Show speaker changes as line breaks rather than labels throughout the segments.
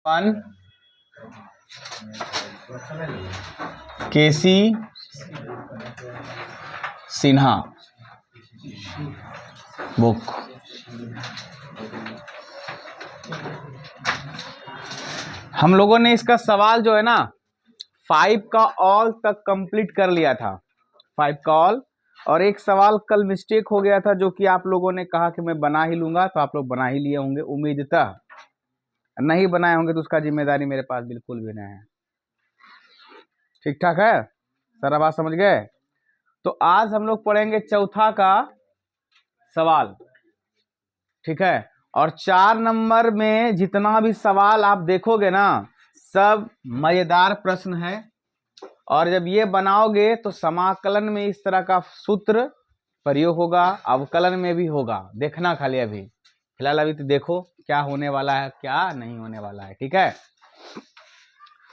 One केसी Sinha book. हम लोगों ने इसका सवाल जो है ना 5 का ऑल तक कंप्लीट कर लिया था, 5 का ऑल। और एक सवाल कल मिस्टेक हो गया था जो कि आप लोगों ने कहा कि मैं बना ही लूंगा, तो आप लोग बना ही लिए होंगे उम्मीदतः। नहीं बनाए होंगे तो उसका जिम्मेदारी मेरे पास बिल्कुल भी नहीं है। ठीक ठाक है, सारा बात समझ गए। तो आज हम लोग पढ़ेंगे चौथा का सवाल, ठीक है। और 4 नंबर में जितना भी सवाल आप देखोगे ना सब मजेदार प्रश्न है। और जब ये बनाओगे तो समाकलन में इस तरह का सूत्र प्रयोग होगा, अवकलन में भी होगा। देखना खाली अभी फिलहाल अभी तो देखो क्या होने वाला है क्या नहीं होने वाला है, ठीक है।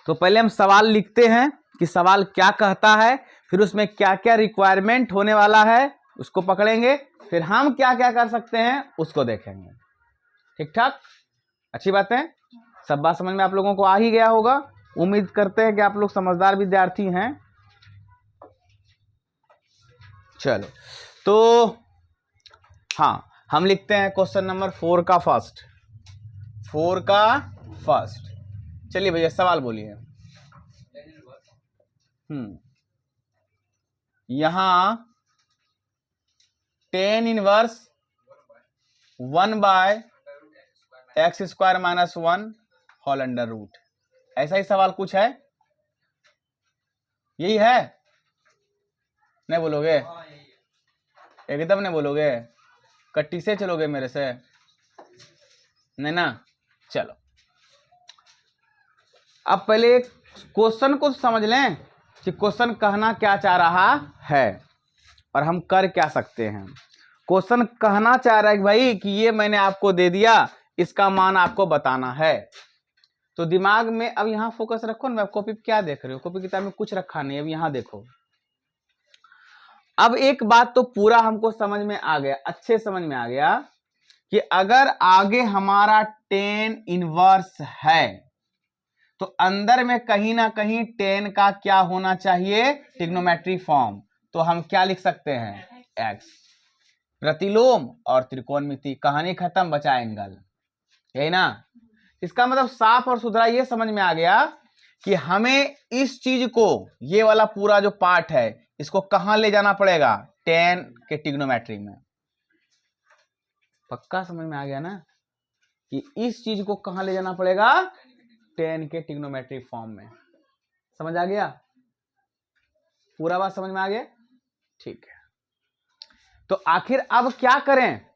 तो पहले हम सवाल लिखते हैं कि सवाल क्या कहता है, फिर उसमें क्या क्या रिक्वायरमेंट होने वाला है उसको पकड़ेंगे, फिर हम क्या क्या कर सकते हैं उसको देखेंगे। ठीक ठाक, अच्छी बात है। सब बात समझ में आप लोगों को आ ही गया होगा। उम्मीद करते हैं कि आप लोग समझदार विद्यार्थी हैं। चलो तो हाँ, हम लिखते हैं क्वेश्चन नंबर 4 का फर्स्ट, 4 का फर्स्ट। चलिए भैया सवाल बोलिए। यहां 10 inverse 1/x² - 1 whole under root, ऐसा ही सवाल कुछ है, यही है? नहीं बोलोगे? एकदम नहीं बोलोगे? कट्टी से चलोगे मेरे से? नहीं ना? चलो अब पहले क्वेश्चन को समझ लें कि क्वेश्चन कहना क्या चाह रहा है और हम कर क्या सकते हैं। क्वेश्चन कहना चाह रहा है कि भाई कि ये मैंने आपको दे दिया, इसका मान आपको बताना है। तो दिमाग में अब यहां फोकस रखो ना। कॉपी पे क्या देख रहे हो? कॉपी किताब में कुछ रखा नहीं, अब यहां देखो। अब एक बात तो पूरा हमको समझ में आ गया, अच्छे समझ में आ गया कि अगर आगे हमारा 10 इनवर्स है तो अंदर में कहीं ना कहीं 10 का क्या होना चाहिए? Trigonometry form. तो हम क्या लिख सकते हैं? x। प्रतिलोम और त्रिकोणमिति, कहानी खत्म, बचा एंगल, यही ना। इसका मतलब साफ और सुथरा ये समझ में आ गया कि हमें इस चीज को, ये वाला पूरा जो पार्ट है, इसको कहां ले जाना पड़ेगा? 10 के ट्रिग्नोमेट्री में। पक्का समझ में आ गया ना कि इस चीज को कहां ले जाना पड़ेगा? 10 के ट्रिग्नोमेट्री फॉर्म में। समझ आ गया? पूरा बात समझ में आ गया? ठीक है। तो आखिर अब क्या करें?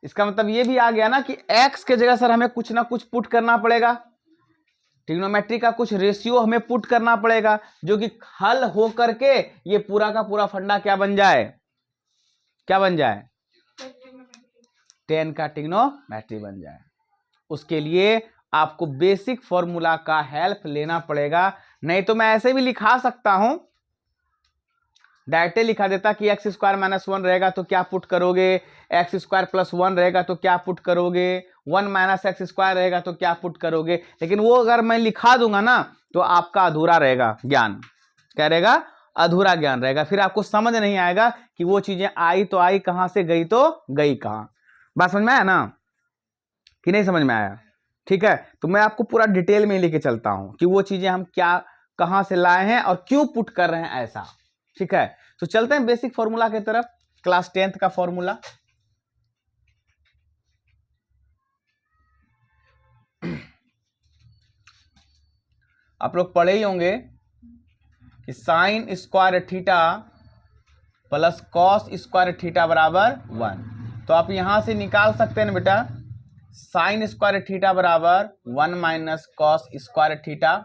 इसका मतलब ये भी आ गया ना कि x के जगह सर हमें कुछ ना कुछ पुट करना पड़ेगा, ट्रिग्नोमेट्री का कुछ रेशियो हमें पुट करना पड़ेगा, जो कि हल हो करके ये पूरा का पूरा फंडा क्या बन जाए? क्या बन जाए? 10 का ट्रिग्नोमेट्री बन जाए। उसके लिए आपको बेसिक फॉर्मूला का हेल्प लेना पड़ेगा। नहीं तो मैं ऐसे भी लिखा सकता हूं, डायरेक्ट लिखा देता कि x² - 1 रहेगा तो क्या पुट करोगे, x² + 1 रहेगा तो क्या पुट करोगे, 1 - x² रहेगा तो क्या पुट करोगे। लेकिन वो अगर मैं लिखा दूंगा ना तो आपका अधूरा रहेगा ज्ञान। क्या रहेगा? अधूरा ज्ञान रहेगा। फिर आपको समझ नहीं आएगा कि वो चीजें आई तो आई कहां से, गई तो गई कहां। बात समझ में आया ना कि नहीं समझ में आया? ठीक है, तो मैं आपको पूरा डिटेल में लेके चलता हूं कि वो चीजें हम क्या कहां से लाए हैं और क्यों पुट कर रहे हैं ऐसा। ठीक है, तो चलते हैं बेसिक फॉर्मूला की तरफ। क्लास 10th का फॉर्मूला, आप लोग पढ़े ही होंगे कि sin square theta plus cos square theta बराबर 1। तो आप यहां से निकाल सकते हैं ना बेटा, sin स्क्वायर थीटा बराबर 1 - कॉस स्क्वायर थीटा,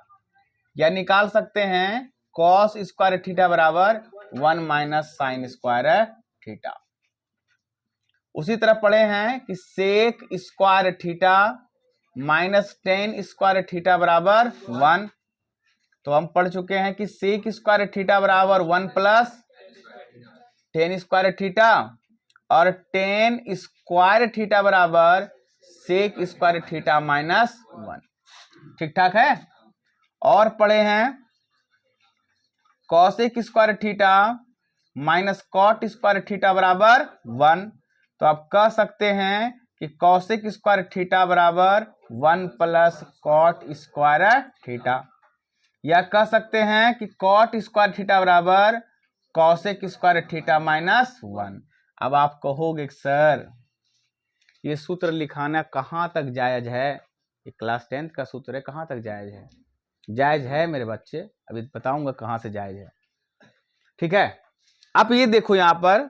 या निकाल सकते हैं कॉस स्क्वायर थीटा बराबर 1 - साइन स्क्वायर थीटा। उसी तरह पढ़े हैं कि sec square theta minus tan square theta बराबर 1। तो हम पढ़ चुके हैं कि सेक स्क्वायर थीटा बराबर 1 प्लस टेन स्क्वायर थीटा, और टेन स्क्वायर थीटा बराबर सेक स्क्वायर थीटा माइनस 1। ठीक ठाक है। और पढ़े हैं cosec square theta minus cot square theta बराबर 1। तो आप कह सकते हैं कि कॉसेक स्क्वायर थीटा बराबर 1 प्लस कॉट स्क्वायर थीटा, या कह सकते हैं कि कॉट स्क्वायर थीटा बराबर कॉसेक स्क्वायर थीटा माइनस 1। अब आप कहोगे सर ये सूत्र लिखाना कहाँ तक जायज है? ये क्लास 10th का सूत्र है, कहाँ तक जायज है? जायज है मेरे बच्चे, अभी बताऊंगा कहाँ से जायज है। ठीक है, आप ये देखो यहां पर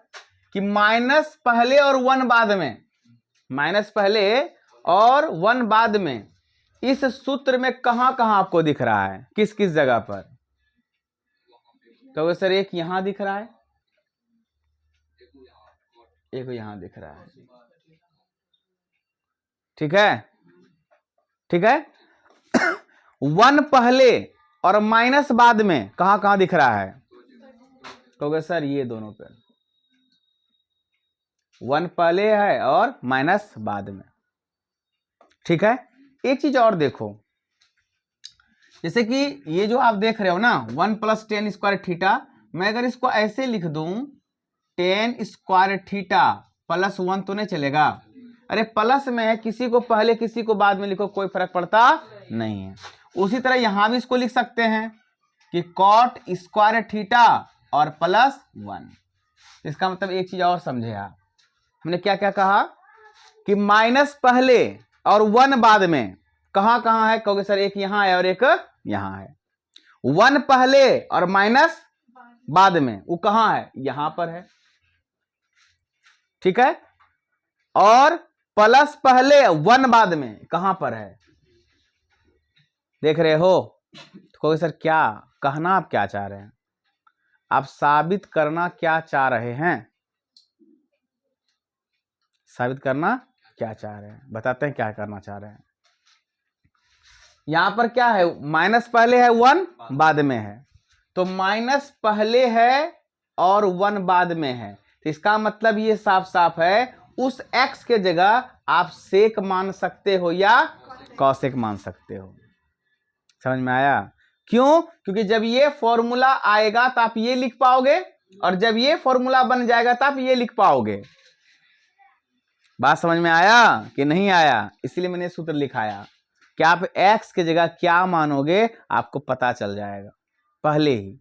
कि माइनस पहले और 1 बाद में, माइनस पहले और 1 बाद में इस सूत्र में कहां कहां आपको दिख रहा है, किस किस जगह पर? तो सर एक यहां दिख रहा है, एक यहां दिख रहा है। ठीक है, ठीक है। 1 पहले और माइनस बाद में कहां कहां दिख रहा है? तो सर ये दोनों पे 1 पहले है और माइनस बाद में। ठीक है, एक चीज और देखो, जैसे कि ये जो आप देख रहे हो ना 1 प्लस टेन स्क्वायर थीटा, मैं अगर इसको ऐसे लिख दूं 10 स्क्वायर थीटा प्लस 1 तो नहीं चलेगा? अरे प्लस में है, किसी को पहले किसी को बाद में लिखो कोई फर्क पड़ता नहीं है। उसी तरह यहां भी इसको लिख सकते हैं कि कॉट स्क्वायर थीटा और प्लस 1। इसका मतलब एक चीज और समझे आप, हमने क्या क्या कहा कि माइनस पहले और 1 बाद में कहां कहां है? कहोगे सर एक यहां है और एक यहां है। 1 पहले और माइनस बाद में वो कहां है? यहां पर है। ठीक है, और प्लस पहले 1 बाद में कहां पर है? देख रहे हो? तो कहोगे सर क्या कहना आप क्या चाह रहे हैं? आप साबित करना क्या चाह रहे हैं? साबित करना क्या चाह रहे हैं? बताते हैं क्या करना चाह रहे हैं। यहां पर क्या है? माइनस पहले है 1 बाद में है, तो माइनस पहले है और 1 बाद में है, तो इसका मतलब ये साफ साफ है उस x के जगह आप सेक मान सकते हो या कॉसेक मान सकते हो। समझ में आया? क्यों? क्योंकि जब ये फॉर्मूला आएगा तो आप ये लिख पाओगे, और जब ये फॉर्मूला बन जाएगा तो आप ये लिख पाओगे। बात समझ में आया कि नहीं आया? इसलिए मैंने सूत्र लिखाया कि आप x के जगह क्या मानोगे आपको पता चल जाएगा पहले ही।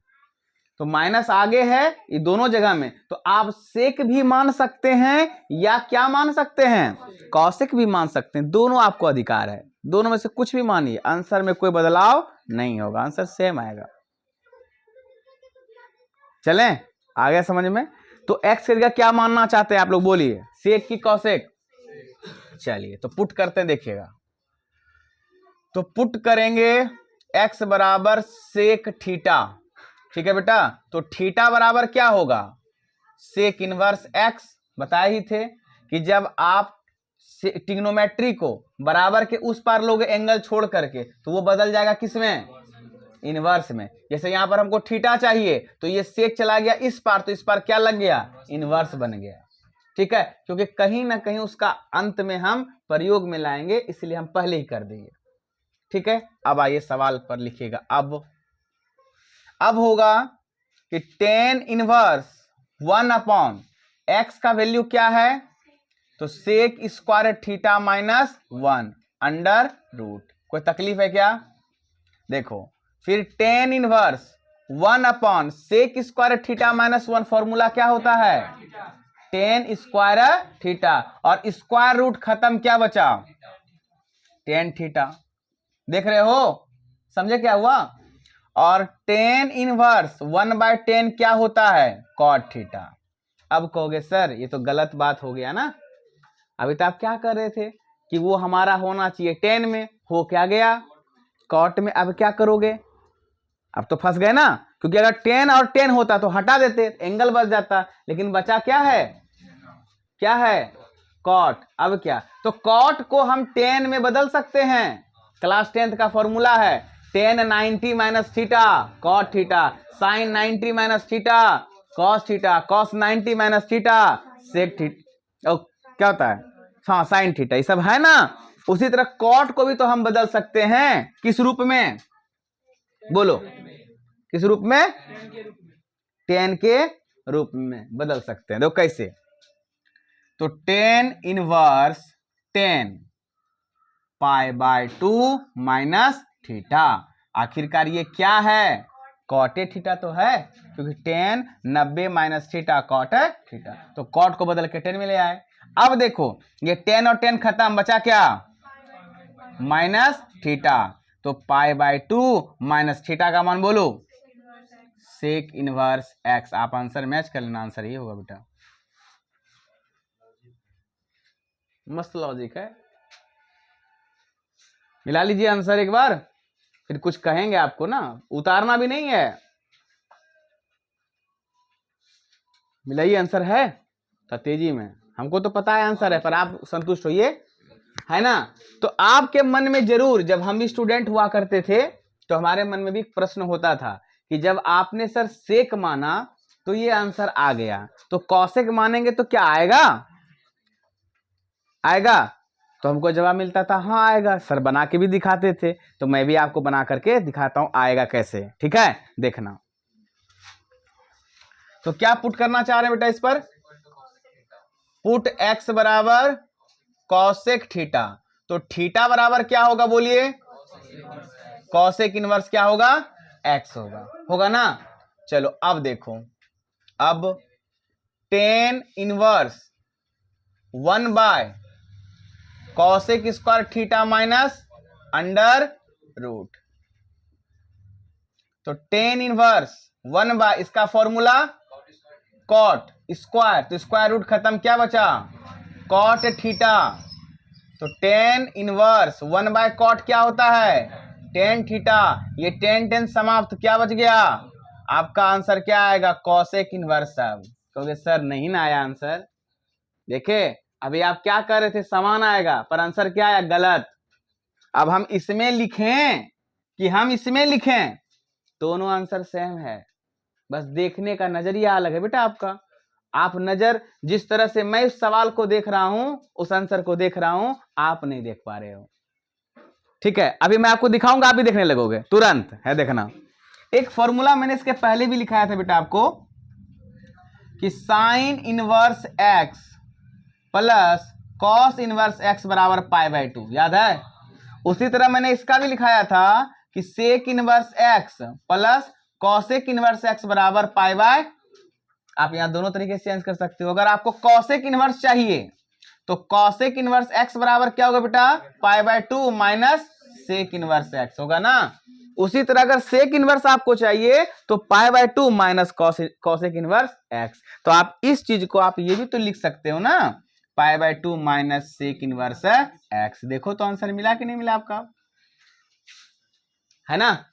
तो माइनस आगे है ये दोनों जगह में, तो आप सेक भी मान सकते हैं या क्या मान सकते हैं? कॉसेक भी मान सकते हैं। दोनों आपको अधिकार है, दोनों में से कुछ भी मानिए, आंसर में कोई बदलाव नहीं होगा, आंसर सेम आएगा। चलें आगे समझ में? तो x के जगह क्या मानना चाहते हैं आप लोग बोलिए, सेक की कॉसेक? चलिए तो पुट करते हैं, देखिएगा। तो पुट करेंगे x बराबर सेक थीटा। ठीक है बेटा, तो थीटा बराबर क्या होगा? Sec inverse x। बताए ही थे कि जब आप ट्रिग्नोमेट्री को बराबर के उस पार लोगे एंगल छोड़ करके, तो वो बदल जाएगा किसमें? इनवर्स में। जैसे यहां पर हमको थीटा चाहिए तो ये सेक चला गया इस पार, तो इस पार क्या लग गया? इनवर्स बन गया। ठीक है, क्योंकि कहीं ना कहीं उसका अंत में हम प्रयोग में लाएंगे, इसलिए हम पहले ही कर देंगे। ठीक है, अब आइए सवाल पर लिखिएगा। अब होगा कि tan इनवर्स 1 अपॉन x का वैल्यू क्या है? तो sec square theta minus 1 under root. कोई तकलीफ है क्या? देखो फिर tan inverse 1 upon sec square theta minus 1 formula क्या होता है? tan स्क्वायर थीटा, और स्क्वायर रूट खत्म, क्या बचा? tan theta. देख रहे हो? समझे क्या हुआ? और tan इनवर्स 1/10 क्या होता है? cot theta. अब कहोगे सर ये तो गलत बात हो गया ना, अभी तो आप क्या कर रहे थे कि वो हमारा होना चाहिए tan में, हो क्या गया? cot में। अब क्या करोगे? अब तो फंस गए ना, क्योंकि अगर tan और tan होता तो हटा देते, एंगल बच जाता, लेकिन बचा क्या है? क्या है? cot। अब क्या? तो cot को हम tan में बदल सकते हैं। क्लास 10th का फॉर्मूला है tan 90 minus theta cot theta, sin 90 minus theta cos theta, cos 90 minus theta sec theta. क्या होता है? हाँ साइन थीटा, ये सब है ना उसी तरह कॉट को भी तो हम बदल सकते हैं, किस रूप में, बोलो किस रूप में, टेन के रूप में बदल सकते हैं। देखो कैसे, तो tan inverse 10 pi by 2 minus theta, आखिरकार ये क्या है, कॉटे थीटा तो है, क्योंकि 10 90 माइनस थीटा कॉट थीटा, तो कॉट को बदल के 10 में ले आए। अब देखो ये 10 और 10 खत्म, बचा क्या, माइनस थीटा, तो पाई बाय 2 माइनस थीटा का मान बोलो सेक इनवर्स एक्स। आप आंसर मैच कर लेना, आंसर ये होगा बेटा, मस्त लॉजिक है। मिला लीजिए आंसर एक बार, फिर कुछ कहेंगे आपको ना, उतारना भी नहीं है। मिलाइए आंसर है तो तेजी में, हमको तो पता है आंसर है, पर आप संतुष्ट होइए, है ना। तो आपके मन में जरूर, जब हम भी स्टूडेंट हुआ करते थे तो हमारे मन में भी प्रश्न होता था कि जब आपने सर सेक माना तो ये आंसर आ गया, तो कौशिक मानेंगे तो क्या आएगा, आएगा, तो हमको जवाब मिलता था हाँ आएगा, सर बना के भी दिखाते थे, तो मैं भी आपको बना करके दिखाता हूं आएगा कैसे, ठीक है, देखना। तो क्या पुट करना चाह रहे हैं बेटा इस पर, पुट x बराबर कॉसेक थीटा, तो थीटा बराबर क्या होगा बोलिए, कॉसेक इनवर्स क्या होगा, x होगा, होगा ना। चलो अब देखो, अब tan inverse 1 by cosec square theta minus under root, तो टेन इनवर्स 1 बाय, इसका फॉर्मूला कॉट स्क्वायर, तो स्क्वायर रूट खत्म, क्या बचा, कॉट थीटा, तो टेन इनवर्स 1 बाय कॉट क्या होता है, टेन थीटा, ये टेन टेन समाप्त, क्या बच गया, आपका आंसर क्या आएगा, कॉसेक इनवर्स। सब कहोगे सर नहीं ना आया आंसर, देखे अभी आप क्या कर रहे थे, समान आएगा, पर आंसर क्या आया, गलत। अब हम इसमें लिखें कि हम इसमें लिखें, दोनों आंसर सेम है, बस देखने का नजरिया अलग है बेटा आपका। आप नजर जिस तरह से मैं उस सवाल को देख रहा हूं, उस आंसर को देख रहा हूं, आप नहीं देख पा रहे हो, ठीक है। अभी मैं आपको दिखाऊंगा, आप भी देखने लगोगे तुरंत, है देखना। एक फॉर्मूला मैंने इसके पहले भी लिखाया था बेटा आपको, कि sine inverse x plus cos inverse x बराबर पाई बाय 2, याद है। उसी तरह मैंने इसका भी लिखाया था कि sec inverse x plus cosec inverse x बराबर पाई बाय, आप यहां दोनों तरीके से चेंज कर सकते हो। अगर आपको कॉसेक इनवर्स चाहिए तो कॉसेक इनवर्स एक्स बराबर क्या होगा बेटा, pi by 2 minus sec inverse x होगा ना। उसी तरह अगर सेक इनवर्स आपको चाहिए तो पाई by 2 minus cosec inverse x, तो आप इस चीज को आप ये भी तो लिख सकते हो ना, pi by 2 minus sec inverse x. देखो तो आंसर मिला कि नहीं मिला आपका, है ना।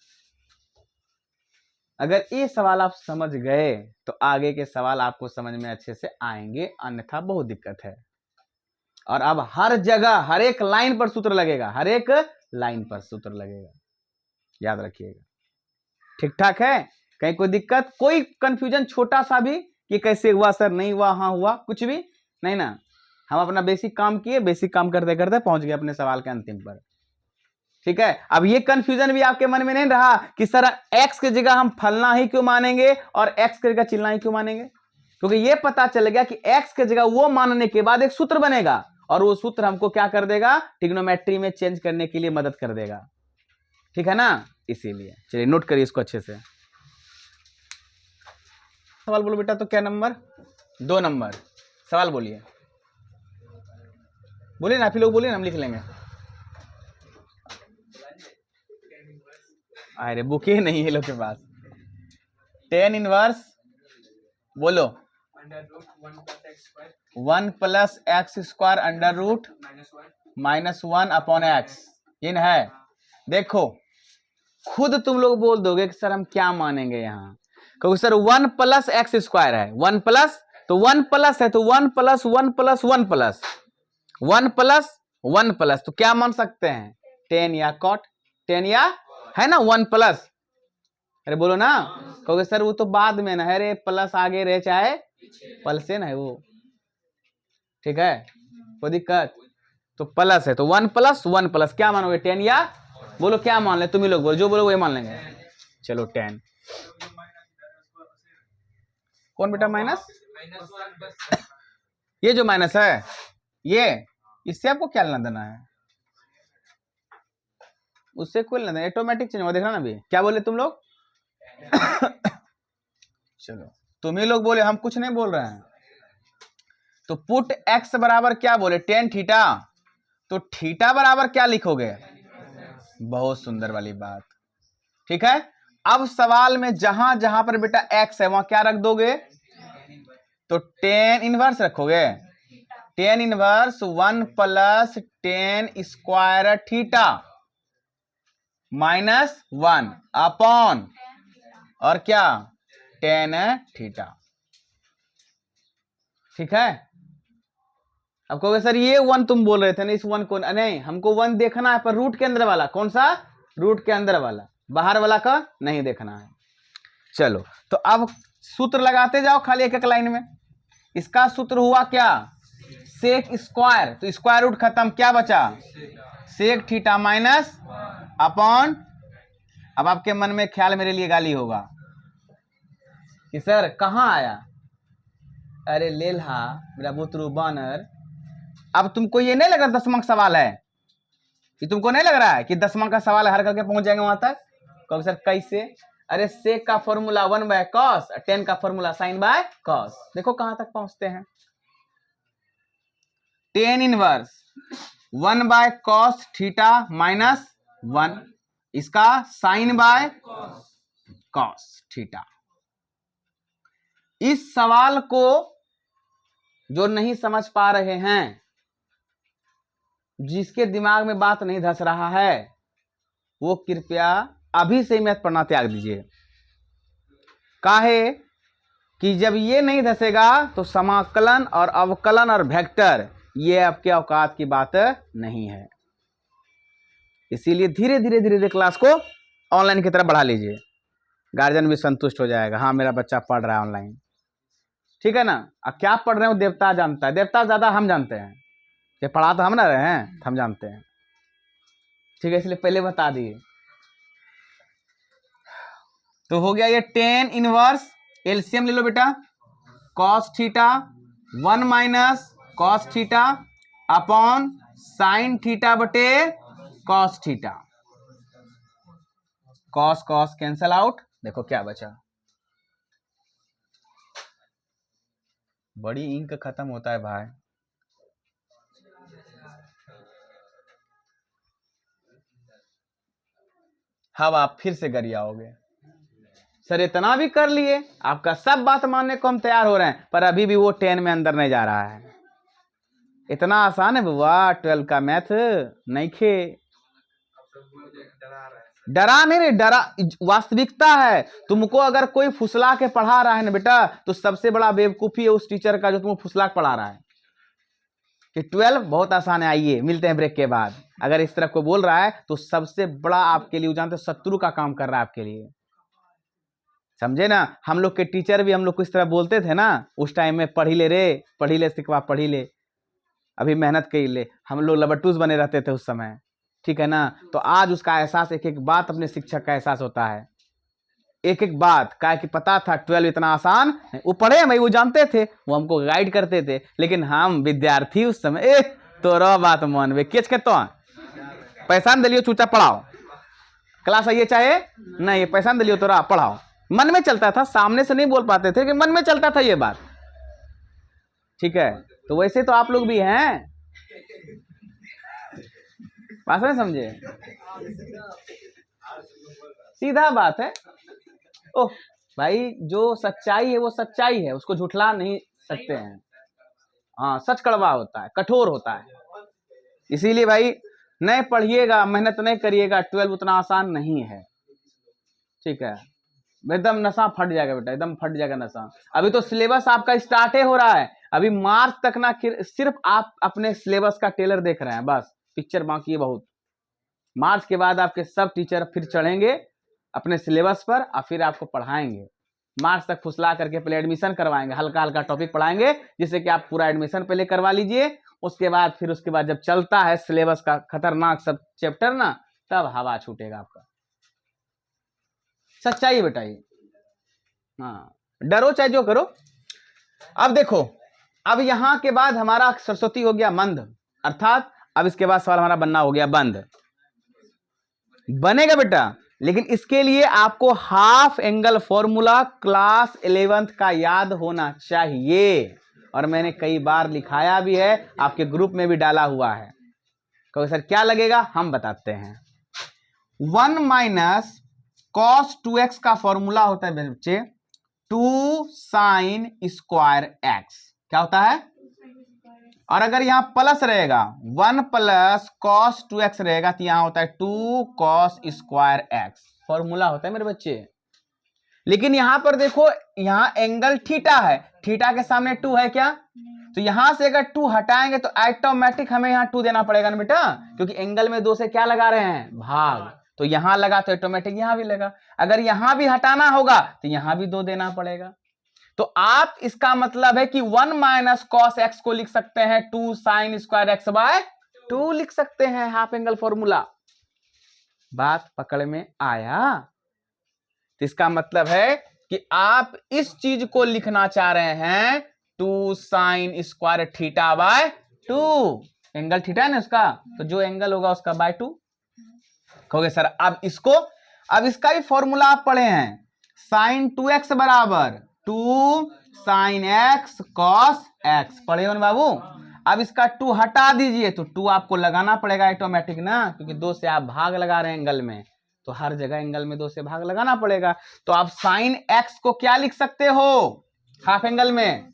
अगर ये सवाल आप समझ गए तो आगे के सवाल आपको समझ में अच्छे से आएंगे, अन्यथा बहुत दिक्कत है। और अब हर जगह हर एक लाइन पर सूत्र लगेगा, हर एक लाइन पर सूत्र लगेगा, याद रखिएगा, ठीक ठाक है। कहीं कोई दिक्कत, कोई कंफ्यूजन छोटा सा भी कि कैसे हुआ सर, नहीं हुआ, हाँ हुआ, कुछ भी नहीं ना। हम अपना बेसिक काम किए, बेसिक काम करते करते पहुंच गए अपने सवाल के अंतिम पर, ठीक है। अब ये कंफ्यूजन भी आपके मन में नहीं रहा कि सर एक्स की जगह हम फलना ही क्यों मानेंगे और एक्स की जगह चिलना ही क्यों मानेंगे, क्योंकि ये पता चल गया कि एक्स की जगह वो मानने के बाद एक सूत्र बनेगा, और वो सूत्र हमको क्या कर देगा, ट्रिग्नोमेट्री में चेंज करने के लिए मदद कर देगा, ठीक है ना। इसीलिए चलिए नोट करिए इसको अच्छे से। सवाल बोलो बेटा, तो क्या नंबर, 2 नंबर सवाल बोलिए, बोलिए ना, आप ही लोग बोलिए ना, हम लिख लेंगे। अरे बुक ही नहीं है लोग के पास। 10 इनवर्स बोलो, 1 plus x square under root -1 upon x, इन है। देखो खुद तुम लोग बोल दोगे कि सर हम क्या मानेंगे यहाँ, क्योंकि सर 1 प्लस एक्स स्क्वायर है, 1 प्लस, तो 1 प्लस है तो 1 plus 1 plus 1 plus 1 plus 1 plus, तो क्या मान सकते हैं, 10 या कॉट 10 या, है ना, 1 प्लस, अरे बोलो ना, क्योंकि सर वो तो बाद में ना है रे, प्लस आगे रहे चाहे पल से ना है वो, ठीक है, कोई दिक्कत। तो प्लस है, तो 1 प्लस 1 प्लस क्या मानोगे 10 या बोलो क्या मान ले, तुम ही लोग बोलो, जो बोलो वही मान लेंगे। चलो 10 कौन बेटा माइनस, ये जो माइनस है ये, इससे आपको क्या लेना देना है, उससे कोई लेना, ऑटोमेटिक चेंज होगा, देखना ना अभी क्या बोले तुम लोग चलो तुम ही लोग बोले, हम कुछ नहीं बोल रहे हैं। तो पुट x बराबर क्या बोले 10 थीटा, तो थीटा बराबर क्या लिखोगे, बहुत सुंदर वाली बात, ठीक है। अब सवाल में जहां जहां पर बेटा x है वहां क्या रख दोगे, तो 10 इनवर्स रखोगे, 10 inverse 1 plus 10 square theta minus 1 upon और क्या 10 थीटा, ठीक है। अब कहोगे सर ये 1 तुम बोल रहे थे ना, इस 1 को नहीं, हमको 1 देखना है पर रूट के अंदर वाला, कौन सा, रूट के अंदर वाला, बाहर वाला का नहीं देखना है। चलो तो अब सूत्र लगाते जाओ खाली एक एक लाइन में। इसका सूत्र हुआ क्या, सेक स्क्वायर, तो स्क्वायर रूट खत्म, क्या बचा सेक थीटा माइनस अपॉन, अब आपके मन में ख्याल मेरे लिए गाली होगा कि सर कहां आया, अरे लेल्हा मेरा बुतरू बानर, अब तुमको ये नहीं लग रहा 10 अंक सवाल है, कि तुमको नहीं लग रहा है कि 10 अंक का सवाल है, हर करके पहुंच जाएंगे वहां तक, कहोगे सर कैसे, अरे सेक का फॉर्मूला 1 बाय कॉस, 10 का फॉर्मूला साइन बाय कॉस, देखो कहां तक पहुंचते हैं, 10 inverse 1 by cos theta minus 1, इसका साइन बाय कॉस थीटा। इस सवाल को जो नहीं समझ पा रहे हैं, जिसके दिमाग में बात नहीं धस रहा है, वो कृपया अभी से मैथ पढ़ना त्याग दीजिए। काहे कि जब ये नहीं धसेगा तो समाकलन और अवकलन और वेक्टर ये आपके औकात की बात नहीं है। इसीलिए धीरे धीरे धीरे धीरे क्लास को ऑनलाइन की तरफ बढ़ा लीजिए, गार्जियन भी संतुष्ट हो जाएगा, हाँ मेरा बच्चा पढ़ रहा है ऑनलाइन, ठीक है ना। अब क्या पढ़ रहे हो देवता जानता है, देवता ज्यादा हम जानते हैं, ये पढ़ा तो हम ना रहे हैं, हम जानते हैं, ठीक है, इसलिए पहले बता दिए। तो हो गया ये 10 इनवर्स, एलसीएम ले लो बेटा, cos theta 1 minus cos theta upon sine theta बटे cos theta, cos cos cancel out, देखो क्या बचा, बड़ी इंक खत्म होता है भाई, अब आप फिर से गरियाओगे, सर इतना भी कर लिए, आपका सब बात मानने को हम तैयार हो रहे हैं, पर अभी भी वो 10 में अंदर नहीं जा रहा है। इतना आसान है बुआ 12 का मैथ, नहीं खे डरा नहीं, डरा वास्तविकता है। तुमको अगर कोई फुसला के पढ़ा रहा है ना बेटा, तो सबसे बड़ा बेवकूफी है उस टीचर का जो तुमको फुसला के पढ़ा रहा है कि 12 बहुत आसान है, आइए मिलते हैं ब्रेक के बाद। अगर इस तरह को बोल रहा है तो सबसे बड़ा आपके लिए जानते शत्रु का काम कर रहा है आपके लिए, समझे ना। हम लोग के टीचर भी हम लोग को इस तरह बोलते थे ना उस टाइम में, पढ़ी ले रे, पढ़ी ले सिकवा, पढ़ी ले, अभी मेहनत कर ले, हम लोग लबटूस बने रहते थे उस समय, ठीक है ना। तो आज उसका एहसास, एक एक बात अपने शिक्षक का एहसास होता है, एक एक बात का कि पता था 12 इतना आसान, वो पढ़े भाई, वो जानते थे, वो हमको गाइड करते थे, लेकिन हम विद्यार्थी उस समय तोरा बात मन वे केच कहते पैसा न दिलियो चूचा पढ़ाओ, क्लास आइए चाहे नहीं, पैसा न दिलियो तोरा पढ़ाओ, मन में चलता था, सामने से नहीं बोल पाते थे, लेकिन मन में चलता था ये बात, ठीक है। तो वैसे तो आप लोग भी हैं, बात नहीं समझे, सीधा बात है। ओह भाई जो सच्चाई है वो सच्चाई है, उसको झुठला नहीं सकते हैं, हाँ सच कड़वा होता है, कठोर होता है। इसीलिए भाई नहीं पढ़िएगा, मेहनत नहीं करिएगा, 12 उतना आसान नहीं है, ठीक है। एकदम नशा फट जाएगा बेटा, एकदम फट जाएगा नशा। अभी तो सिलेबस आपका स्टार्ट हो रहा है, अभी मार्च तक ना सिर्फ आप अपने सिलेबस का टेलर देख रहे हैं, बस पिक्चर बाकी है बहुत। मार्च के बाद आपके सब टीचर फिर चढ़ेंगे अपने सिलेबस पर और फिर आपको पढ़ाएंगे, मार्च तक फुसला करके पहले एडमिशन करवाएंगे, हल्का हल्का टॉपिक पढ़ाएंगे जिससे कि आप पूरा एडमिशन पहले करवा लीजिए। उसके बाद फिर उसके बाद जब चलता है सिलेबस का खतरनाक सब चैप्टर ना, तब हवा छूटेगा आपका। सच्चाई बेटा ये, हाँ, डरो चाहे जो करो। अब देखो, अब यहां के बाद हमारा सरस्वती हो गया मंद, अर्थात अब इसके बाद सवाल हमारा बनना हो गया बंद। बनेगा बेटा, लेकिन इसके लिए आपको half angle formula class 11th का याद होना चाहिए, और मैंने कई बार लिखाया भी है, आपके ग्रुप में भी डाला हुआ है। कहो सर क्या लगेगा, हम बताते हैं। 1 माइनस कॉस 2x का फॉर्मूला होता है बच्चे 2 साइन स्क्वायर एक्स, क्या होता है, और अगर यहां प्लस रहेगा 1 प्लस कॉस 2x रहेगा तो यहां होता है 2 कॉस स्क्वायर एक्स, फॉर्मूला होता है मेरे बच्चे। लेकिन यहां पर देखो, यहां एंगल थीटा है, थीटा के सामने 2 है क्या, तो यहां से अगर 2 हटाएंगे तो ऑटोमेटिक हमें यहां 2 देना पड़ेगा ना बेटा, क्योंकि एंगल में 2 से क्या लगा रहे हैं, भाग, तो यहां लगा तो ऑटोमेटिक यहां भी लगा। अगर यहां भी हटाना होगा तो यहां भी 2 देना पड़ेगा। तो आप इसका मतलब है कि 1 माइनस कॉस एक्स को लिख सकते हैं 2 साइन स्क्वायर एक्स बाय 2 लिख सकते हैं, हाफ एंगल फॉर्मूला। बात पकड़ में आया। तो इसका मतलब है कि आप इस चीज को लिखना चाह रहे हैं 2 sign square theta by 2, angle theta है ना उसका, तो जो एंगल होगा उसका बाय 2। कहोगे सर अब इसको, अब इसका भी फॉर्मूला आप पढ़े हैं, साइन 2x बराबर 2 साइन x कॉस x, पढ़े हो ना बाबू। अब इसका 2 हटा दीजिए तो 2 आपको लगाना पड़ेगा ऑटोमेटिक ना, क्योंकि 2 से आप भाग लगा रहे हैं एंगल में, तो हर जगह एंगल में 2 से भाग लगाना पड़ेगा। तो आप साइन x को क्या लिख सकते हो हाफ एंगल में,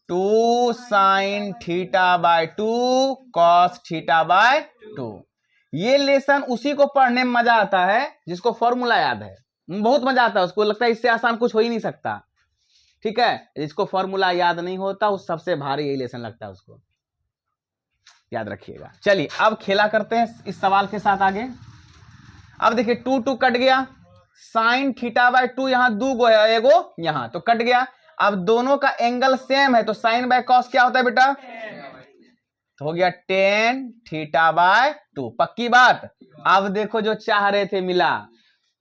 2 sine theta by 2 cos theta by 2। ये लेसन उसी को पढ़ने में मजा आता है जिसको फॉर्मूला याद है, बहुत मजा आता है उसको, लगता है इससे आसान कुछ हो ही नहीं सकता, ठीक है। जिसको फॉर्मूला याद नहीं होता उस सबसे भारी यही लेसन लगता है उसको, याद रखिएगा। चलिए अब खेला करते हैं इस सवाल के साथ आगे। अब देखिए 2 2 कट गया, साइन थीटा बाय 2 यहां 2 गो है, एगो यहां तो कट गया। अब दोनों का एंगल सेम है तो साइन बाय कॉस क्या होता है बेटा, तो हो गया टेन थीटा बाय 2, पक्की बात। अब देखो जो चाह रहे थे मिला,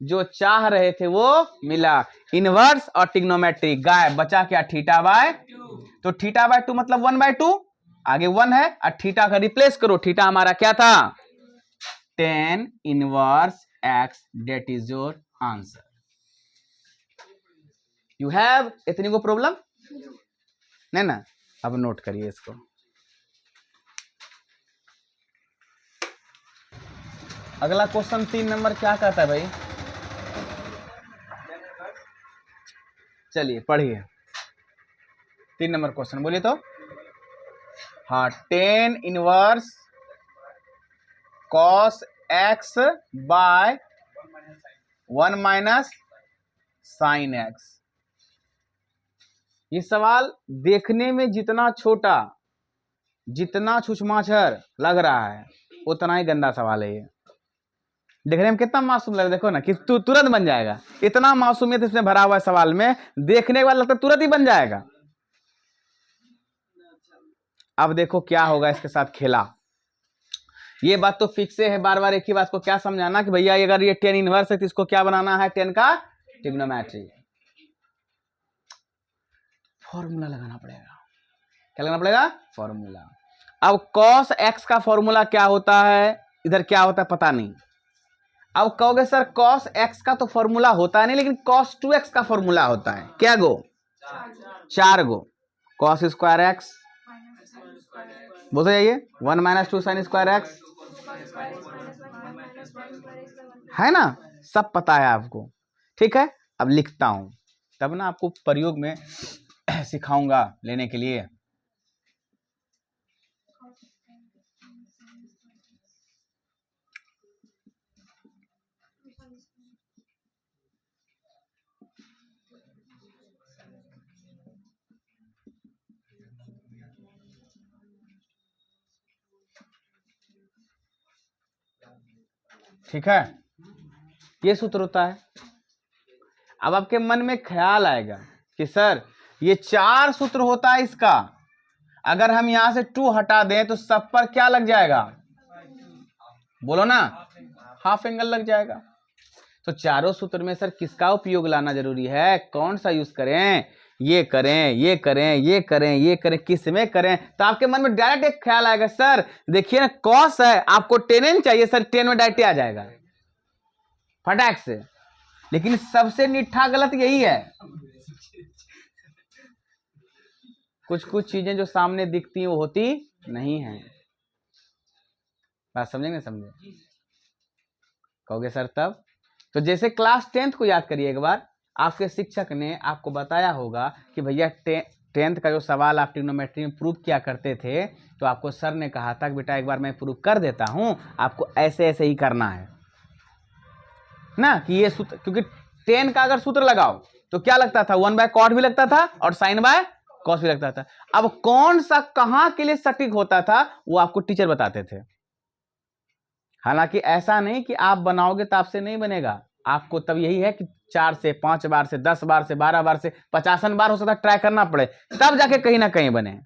जो चाह रहे थे वो मिला, इनवर्स और ट्रिग्नोमेट्री गायब, बचा क्या थीटा बाय 2, तो थीटा बाय 2 मतलब 1/2, आगे 1 है और थीटा का रिप्लेस करो, थीटा हमारा क्या था tan inverse x, that is your answer. You have इतनी को प्रॉब्लम नहीं ना, अब नोट करिए इसको। अगला क्वेश्चन 3 नंबर क्या कहता है भाई, चलिए पढ़िए 3 नंबर क्वेश्चन बोलिए तो। हाँ, tan inverse cos x by 1 minus sine x. ये सवाल देखने में जितना छोटा, जितना छुछमाछर लग रहा है उतना ही गंदा सवाल है ये। देखने में कितना मासूम लग रहा है, देखो ना कि तुरंत बन जाएगा, इतना मासूमियत इसमें भरा हुआ है सवाल में, देखने के बाद लगता है तुरंत ही बन जाएगा। अब देखो क्या होगा इसके साथ खेला, ये बात तो फिक्स है, बार बार एक ही बात को क्या समझाना कि भैया अगर ये टेन इनवर्स है तो इसको क्या बनाना है, टेन का ट्रिग्नोमेट्री, फॉर्मूला लगाना पड़ेगा। क्या लगाना पड़ेगा, फॉर्मूला। अब cos x का फॉर्मूला क्या होता है, इधर क्या होता है पता नहीं। अब कहोगे सर cos x का तो फॉर्मूला होता है नहीं, लेकिन cos 2x का फॉर्मूला होता है, क्या गो, 4 गो, cos स्क्वायर एक्स, बोलते जाइए 1 माइनस 2 साइन स्क्वायर एक्स, है ना, सब पता है आपको, ठीक है। अब लिखता हूं तब ना आपको प्रयोग में सिखाऊंगा लेने के लिए। ठीक है, ये सूत्र होता है। अब आपके मन में ख्याल आएगा कि सर ये 4 सूत्र होता है इसका, अगर हम यहां से 2 हटा दें तो सब पर क्या लग जाएगा, बोलो ना, हाफ एंगल लग जाएगा। तो चारों सूत्र में सर किसका उपयोग लाना जरूरी है, कौन सा यूज करें, ये करें, ये करें, ये करें, ये करें, किस में करें। तो आपके मन में डायरेक्ट एक ख्याल आएगा, सर देखिए ना कॉस है, आपको टेन चाहिए, सर टेन में डायरेक्ट आ जाएगा फटाक से। लेकिन सबसे निठा गलत यही है, कुछ कुछ चीजें जो सामने दिखती हैं वो होती नहीं है। बात समझेंगे, समझे, कहोगे सर तब। तो जैसे क्लास 10th को याद करिए एक बार, आपके शिक्षक ने आपको बताया होगा कि भैया 10th का जो सवाल आप ट्रिग्नोमेट्री में प्रूव किया करते थे, तो आपको सर ने कहा था कि बेटा एक बार मैं प्रूव कर देता हूं, आपको ऐसे ऐसे ही करना है ना, कि ये सूत्र, क्योंकि 10 का अगर सूत्र लगाओ तो क्या लगता था, 1/cot भी लगता था और sin/cos भी लगता था। अब कौन सा कहां के लिए सटीक होता था वो आपको टीचर बताते थे। हालांकि ऐसा नहीं कि आप बनाओगे तो आपसे नहीं बनेगा, आपको तब यही है कि 4 से 5 बार से 10 बार से 12 बार से 50 बार हो सकता है ट्राई करना पड़े, तब जाके कहीं ना कहीं बने।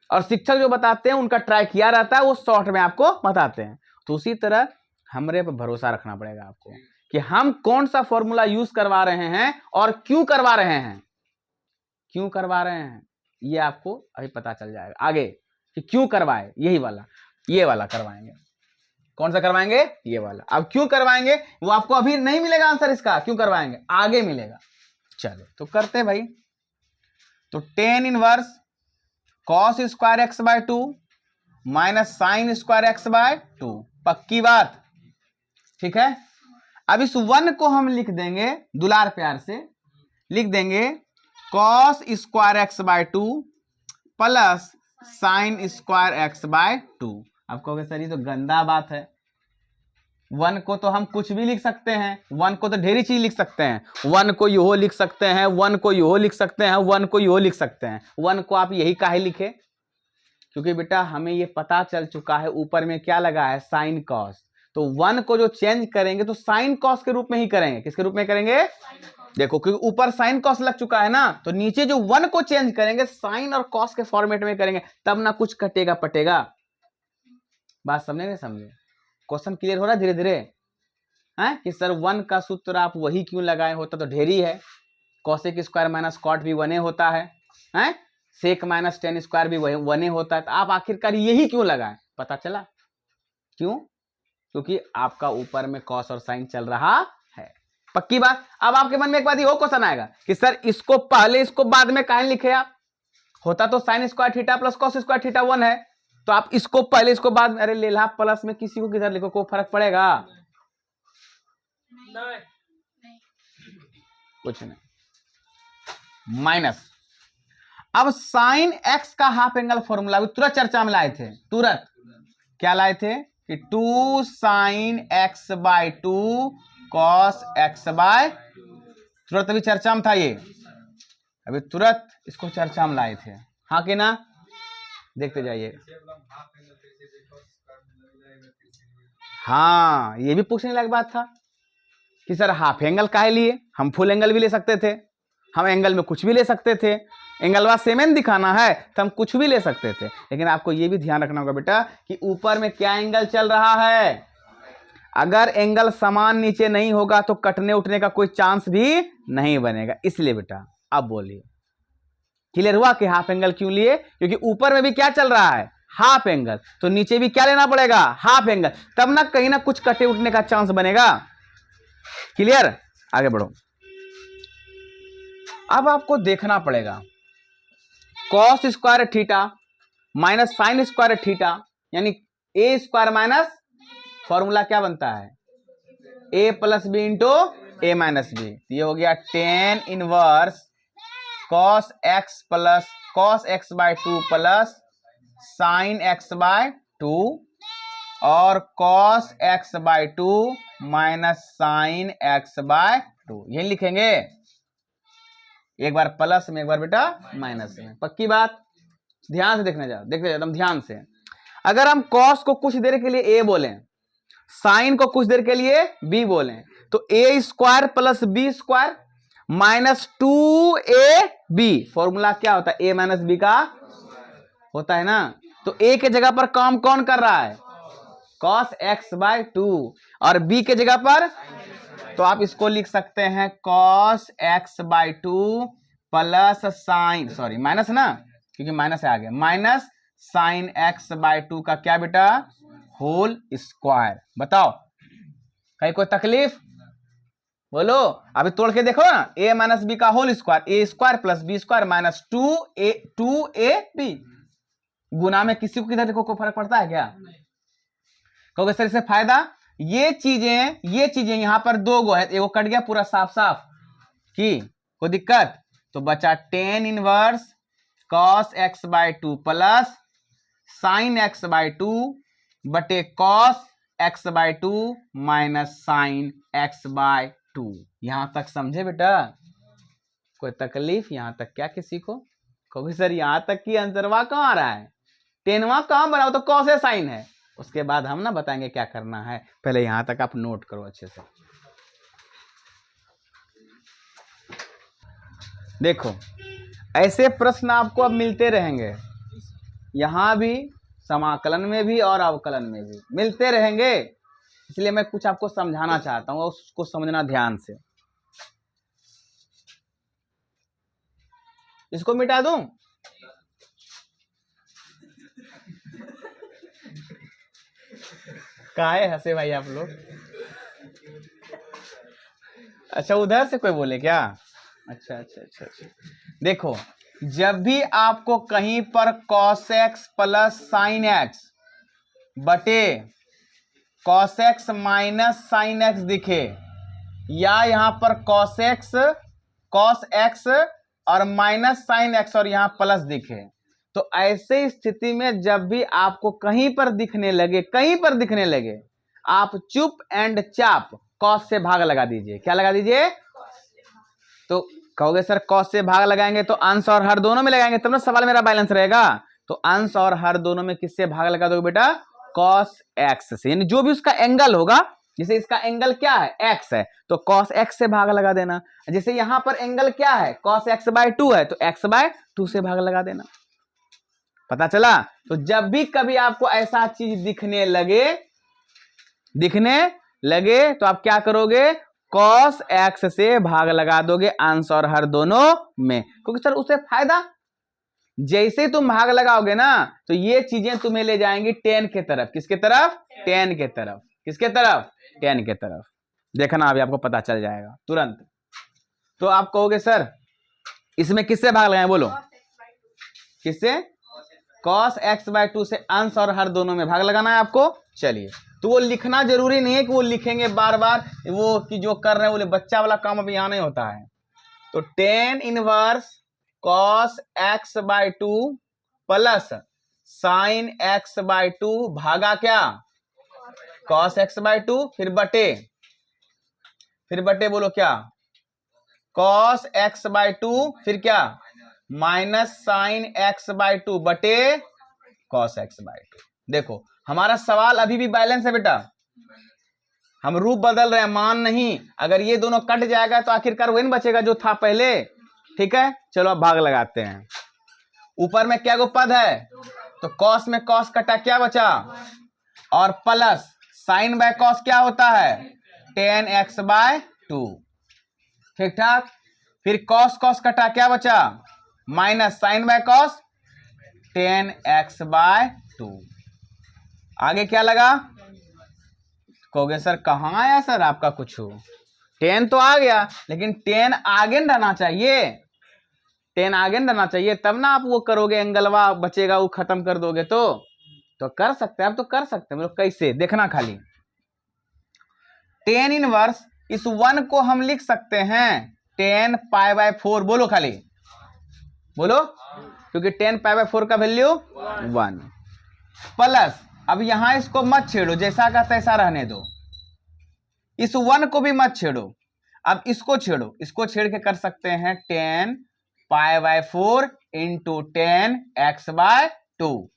और शिक्षक जो बताते हैं उनका ट्राई किया रहता है, वो शॉर्ट में आपको बताते हैं। तो उसी तरह हमरे पर भरोसा रखना पड़ेगा आपको कि हम कौन सा फॉर्मूला यूज करवा रहे हैं और क्यों करवा रहे हैं, क्यों करवा रहे हैं ये आपको अभी पता चल जाएगा आगे कि क्यों करवाए। यही वाला, ये वाला करवाएंगे। कौन सा करवाएंगे, ये वाला। अब क्यों करवाएंगे वो आपको अभी नहीं मिलेगा आंसर इसका, क्यों करवाएंगे आगे मिलेगा। चलो तो करते हैं भाई। तो tan inverse cos square x by 2 minus sine square x by 2, पक्की बात, ठीक है। अब इस 1 को हम लिख देंगे, दुलार प्यार से लिख देंगे cos square x by 2 plus sine square x by 2। अब कहोगे सर ये तो गंदा बात है, 1 को तो हम कुछ भी लिख सकते हैं, 1 को तो ढेरी चीज लिख सकते हैं, 1 को यो लिख सकते हैं, 1 को यो लिख सकते हैं, 1 को यो लिख सकते हैं। 1 को आप यही काहे लिखे, क्योंकि बेटा हमें ये पता चल चुका है ऊपर में क्या लगा है, साइन कॉस। तो 1 को जो चेंज करेंगे तो साइन कॉस के रूप में ही करेंगे। किसके रूप में करेंगे, देखो क्योंकि ऊपर साइन कॉस लग चुका है ना, तो नीचे जो 1 को चेंज करेंगे साइन और कॉस के फॉर्मेट में करेंगे, तब ना कुछ कटेगा पटेगा। बात समझेंगे, समझे, क्वेश्चन क्लियर हो रहा है धीरे धीरे है कि सर 1 का सूत्र आप वही क्यों लगाए, होता तो ढेरी है, कॉसेक स्क्वायर माइनस कॉट भी 1 होता है, सेक माइनस टेन स्क्वायर भी 1 होता है, तो आप आखिरकार यही क्यों लगाए, पता चला क्यों, क्योंकि आपका ऊपर में कॉस और साइन चल रहा है, पक्की बात। अब आपके मन में एक बात ये क्वेश्चन आएगा कि सर इसको पहले इसको बाद में काहे लिखे आप, होता तो sign square theta plus cos square theta 1 है, तो आप इसको पहले इसको बाद में, अरे लेला प्लस में किसी को किधर लिखो, कोई फर्क पड़ेगा, नहीं, कुछ नहीं। माइनस, अब साइन एक्स का हाफ एंगल फॉर्मूला तुरंत चर्चा में लाए थे, तुरंत क्या लाए थे कि 2 sine x by 2 cos x by, तुरंत अभी चर्चा में था ये, अभी तुरंत इसको चर्चा में लाए थे, हाँ कि ना, देखते जाइए। हाँ ये भी पूछने लायक बात था कि सर हाफ एंगल काहे लिए, हम फुल एंगल भी ले सकते थे, हम एंगल में कुछ भी ले सकते थे, एंगल सेमेन दिखाना है तो हम कुछ भी ले सकते थे, लेकिन आपको ये भी ध्यान रखना होगा बेटा कि ऊपर में क्या एंगल चल रहा है, अगर एंगल समान नीचे नहीं होगा तो कटने उठने का कोई चांस भी नहीं बनेगा। इसलिए बेटा अब बोलिए क्लियर हुआ कि हाफ एंगल क्यों लिए, क्योंकि ऊपर में भी क्या चल रहा है, हाफ एंगल, तो नीचे भी क्या लेना पड़ेगा, हाफ एंगल, तब ना कुछ कटे उठने का चांस बनेगा। क्लियर, आगे बढ़ो। अब आपको देखना पड़ेगा cos square theta minus sine square theta, यानी ए स्क्वायर माइनस फॉर्मूला क्या बनता है, A plus B into A minus B, ये हो गया tan inverse cos x by 2 plus sine x by 2 और cos x by 2 minus sine x by 2, यही लिखेंगे, एक बार प्लस में एक बार बेटा माइनस में, पक्की बात। ध्यान से देखने जाओ, देखते जाओ ध्यान से। अगर हम cos को कुछ देर के लिए a बोलें, साइन को कुछ देर के लिए b बोलें, तो a square plus b square -2ab। Formula क्या होता है, a माइनस बी का होता है ना। तो a के जगह पर काम कौन कर रहा है, cos x/2, और b के जगह पर, तो आप इसको लिख सकते हैं cos x/2 plus sign, sorry minus ना, क्योंकि माइनस आ गया, माइनस साइन x/2 का क्या बेटा, होल स्क्वायर। बताओ कहीं कोई तकलीफ, बोलो। अभी तोड़ के देखो ना, a माइनस बी का whole square, a square plus B square minus 2ab। गुना में किसी को किधर को फर्क पड़ता है क्या, कहोगे सर इससे फायदा, ये चीजें यहां पर दो गो है, एगो कट गया पूरा साफ साफ की, कोई दिक्कत, तो बचा tan inverse cos x/2 plus sign x/2 बटे cos x/2 minus sign x/2। यहां तक समझे बेटा, कोई तकलीफ यहां तक क्या किसी को, कहोगे सर यहां तक की आंसरवा कहां आ रहा है, टेनवा कहां बना, तो cos है साइन है, उसके बाद हम ना बताएंगे क्या करना है, पहले यहां तक आप नोट करो अच्छे से। देखो ऐसे प्रश्न आपको अब मिलते रहेंगे, यहां भी, समाकलन में भी और अवकलन में भी मिलते रहेंगे, इसलिए मैं कुछ आपको समझाना चाहता हूं, उसको समझना ध्यान से। इसको मिटा दूं, काहे हंसे भाई आप लोग, अच्छा उधर से कोई बोले क्या, अच्छा अच्छा अच्छा अच्छा। देखो जब भी आपको कहीं पर cos x plus sine x बटे cos x minus sine x दिखे, या यहां पर cos x और माइनस साइन x और यहां प्लस दिखे, तो ऐसे स्थिति में जब भी आपको कहीं पर दिखने लगे, आप चुप एंड चाप cos से भाग लगा दीजिए। क्या लगा दीजिए, तो कहोगे सर cos से भाग लगाएंगे तो अंश और हर दोनों में लगाएंगे तब ना सवाल मेरा बैलेंस रहेगा, तो अंश और हर दोनों में किससे भाग लगा दोगे बेटा, cos x से, यानी जो भी उसका एंगल होगा, जैसे इसका एंगल क्या है x है, तो cos x से भाग लगा देना, जैसे यहां पर एंगल क्या है cos x/2 है, तो x/2 से भाग लगा देना। पता चला, तो जब भी कभी आपको ऐसा चीज दिखने लगे तो आप क्या करोगे, cos x से भाग लगा दोगे अंश और हर दोनों में, क्योंकि सर उससे फायदा, जैसे तुम भाग लगाओगे ना तो ये चीजें तुम्हें ले जाएंगी tan के तरफ, किसके तरफ, tan के तरफ, किसके तरफ, tan के तरफ। देखना अभी आपको पता चल जाएगा तुरंत। तो आप कहोगे सर इसमें किससे भाग लगाएं, बोलो किससे, cos x/2 से अंश और हर दोनों में भाग लगाना है आपको। चलिए, तो वो लिखना जरूरी नहीं है कि वो लिखेंगे बार बार, वो कि जो कर रहे हैं वो बच्चा वाला काम अभी यहाँ नहीं होता है। तो tan inverse cos x/2 plus sign x/2 भागा क्या, cos x/2, फिर बटे बोलो क्या, cos x/2, फिर क्या माइनस साइन x/2 बटे cos x/2। देखो हमारा सवाल अभी भी बैलेंस है बेटा, हम रूप बदल रहे हैं, मान नहीं, अगर ये दोनों कट जाएगा तो आखिरकार वही बचेगा जो था पहले। ठीक है, चलो अब भाग लगाते हैं। ऊपर में क्या गो पद है, तो cos में cos कटा क्या बचा, और प्लस साइन बाय cos क्या होता है, tan x/2। ठीक ठाक, फिर cos कटा क्या बचा, minus sine by cos tan x/2। आगे क्या लगा, कहोगे सर कहां आया सर आपका कुछ, tan तो आ गया लेकिन tan आगे रहना चाहिए, tan आगे रहना चाहिए, तब ना आप वो करोगे, एंगलवा बचेगा वो खत्म कर दोगे, तो कर सकते हैं आप, तो कर सकते हैं, मतलब कैसे देखना खाली। tan इनवर्स इस 1 को हम लिख सकते हैं tan π/4, बोलो खाली बोलो, क्योंकि tan π/4 का वैल्यू 1 प्लस, अब यहां इसको मत छेड़ो, जैसा का तैसा रहने दो, इस 1 को भी मत छेड़ो, अब इसको छेड़ के कर सकते हैं tan π/4 इंटू tan x/2,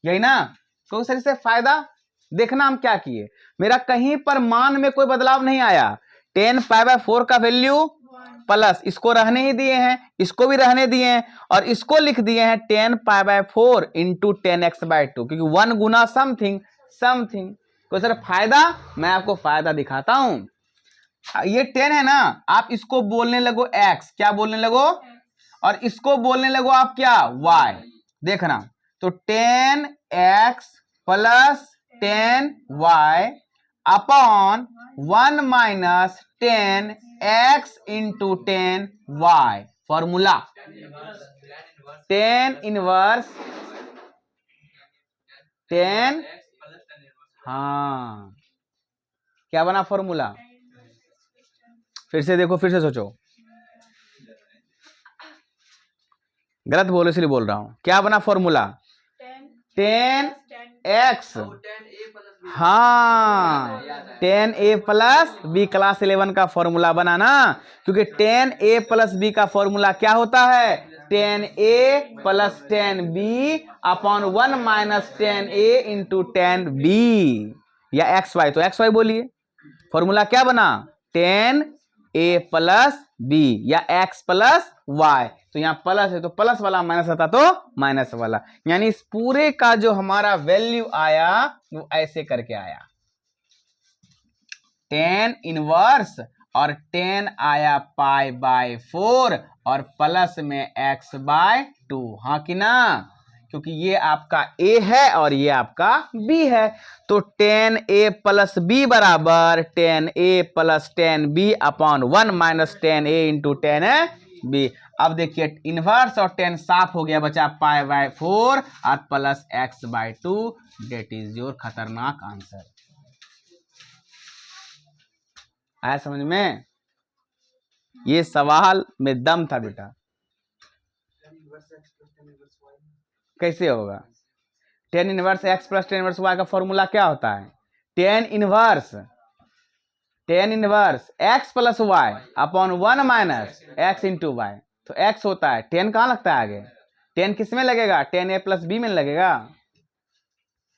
यही ना। तो सर इससे फायदा देखना हम क्या किए, मेरा कहीं पर मान में कोई बदलाव नहीं आया, tan π/4 का वैल्यू प्लस इसको रहने ही दिए हैं, इसको भी रहने दिए हैं, और इसको लिख दिए हैं 10π/4 इंटू 10x/2, क्योंकि 1 गुना समथिंग समथिंग। तो सर फायदा, मैं आपको फायदा दिखाता हूं। ये 10 है ना, आप इसको बोलने लगो x, क्या बोलने लगो, और इसको बोलने लगो आप क्या, y। देखना, तो 10x plus 10y upon 1 minus 10x into 10y, formula 10 inverse 10, हाँ क्या बना फॉर्मूला, फिर से देखो, फिर से सोचो, गलत बोलो इसलिए बोल रहा हूं, क्या बना फॉर्मूला, 10x, हाँ 10a प्लस बी, क्लास 11 का फॉर्मूला बना ना, क्योंकि 10a प्लस बी का फॉर्मूला क्या होता है, 10a plus 10b upon 1 minus 10a into 10b, या xy, तो xy बोलिए, फॉर्मूला क्या बना, 10a प्लस बी या x प्लस y, तो यहाँ प्लस है तो प्लस वाला, माइनस आता तो माइनस वाला, यानी इस पूरे का जो हमारा वैल्यू आया वो ऐसे करके आया, 10 इनवर्स और 10 आया π/4 और प्लस में x/2, हाँ कि ना, क्योंकि ये आपका a है और ये आपका b है, तो 10a प्लस b बराबर 10a plus 10b upon 1 minus 10a into 10b। अब देखिए इनवर्स और 10 साफ हो गया, बचा π/4 और plus x/2, that is your खतरनाक आंसर। आया समझ में, ये सवाल में दम था बेटा। कैसे होगा, 10 inverse x plus 10 inverse y का फॉर्मूला क्या होता है, 10 inverse x plus y upon 1 minus x into y, तो x होता है, 10 कहाँ लगता है आगे, 10 किस में लगेगा, 10a प्लस b में लगेगा।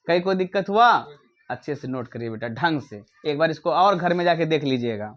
कहीं कोई दिक्कत हुआ, अच्छे से नोट करिए बेटा, ढंग से, एक बार इसको और घर में जाके देख लीजिएगा।